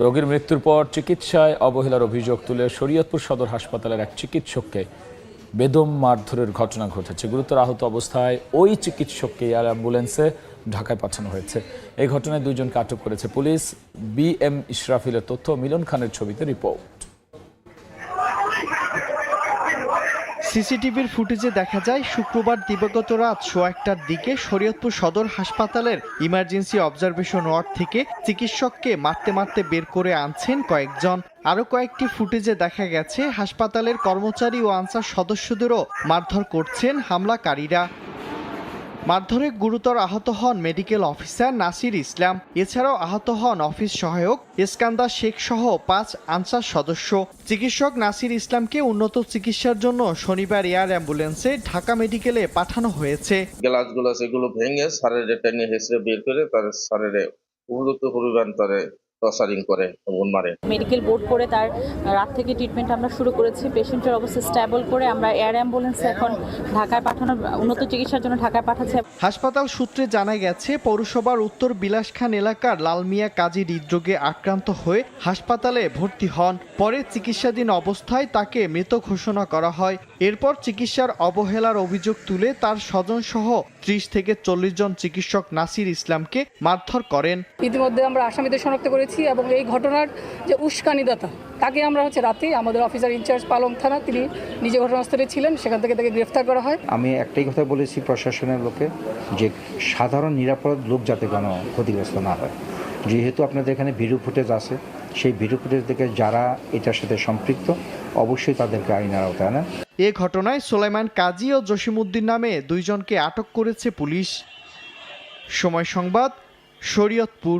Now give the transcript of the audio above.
রোগীর মৃত্যুর পর চিকিৎসায় অবহেলার অভিযোগ তুলে শরীয়তপুর সদর হাসপাতালের এক চিকিৎসককে বেদম মারধরের ঘটনা ঘটেছে। গুরুতর আহত অবস্থায় ওই চিকিৎসককে এয়ার অ্যাম্বুলেন্সে ঢাকায় পাঠানো হয়েছে। এই ঘটনায় দুইজনকে আটক করেছে পুলিশ। BM ইশরাফিলের তথ্য, মিলন খানের ছবিতে রিপোর্ট। সিসিটিভির ফুটেজে দেখা যায় শুক্রবার দিবাগত রাত 1:15টার দিকে শরীয়তপুর সদর হাসপাতালের ইমার্জেন্সি অবজারভেশন ওয়ার্ড থেকে চিকিৎসককে মারতে মারতে বের করে আনছেন কয়েকজন। আরও কয়েকটি ফুটেজে দেখা গেছে হাসপাতালের কর্মচারী ও আনসার সদস্যদেরও মারধর করছেন হামলাকারীরা। মারধরে গুরুতর আহত হন মেডিকেল অফিসার নাসির ইসলাম। এছাড়াও আহত হন অফিস সহায়ক ইস্কান্দার শেখ সহ 5 আনসার সদস্য। চিকিৎসক নাসির ইসলামকে উন্নত চিকিৎসার জন্য শনিবার এয়ার অ্যাম্বুলেন্সে ঢাকা মেডিকেলে পাঠানো হয়েছে। গ্লাসগুলো এগুলো ভেঙে সারের টেনে হেসড়ে বের করে তার সারের উপযুক্ত পরিমাণ তারে টর্চারিং করে এবং মারে। মেডিকেল বোর্ড করে তার রাত থেকে ট্রিটমেন্ট আমরা শুরু করেছি। পেশেন্টের অবস্থা স্টেবল করে আমরা এয়ার অ্যাম্বুলেন্সে এখন ঢাকায় পাঠানোর উন্নত চিকিৎসার জন্য ঢাকায় পাঠাচ্ছে। হাসপাতাল সূত্রে জানা গেছে, পৌরসভার উত্তর বিলাসখান এলাকার লালমিয়া কাজী হৃদরোগে আক্রান্ত হয়ে হাসপাতালে ভর্তি হন। পরে চিকিৎসাধীন অবস্থায় তাকে মৃত ঘোষণা করা হয়। এরপর চিকিৎসার অবহেলার অভিযোগ তুলে তার স্বজনসহ 30 থেকে 40 জন চিকিৎসক নাসির ইসলামকে মারধর করেন। ইতিমধ্যে আমরা আসামিদের শনাক্ত করেছি এবং এই ঘটনার যে উস্কানিদাতা তাকে আমরা রাতে আমাদের অফিসার ইনচার্জ পালং থানা, তিনি নিজে ঘটনাস্থলে ছিলেন, সেখান থেকে তাকে গ্রেফতার করা হয়। আমি একটাই কথা বলেছি প্রশাসনের লোকে, যে সাধারণ নিরাপদ লোক যাতে কোনো ক্ষতিগ্রস্ত না হয়। যেহেতু আপনাদের এখানে ভিডিও ফুটেজ আছে, সেই ভিডিও ফুটেজ থেকে যারা এটার সাথে সম্পৃক্ত অবশ্যই তাদেরকে আইনের আওতায় আনে। এ ঘটনায় সোলাইমান কাজী ও জসিমউদ্দিন নামে 2 জনকে আটক করেছে পুলিশ। সময় সংবাদ, শরীয়তপুর।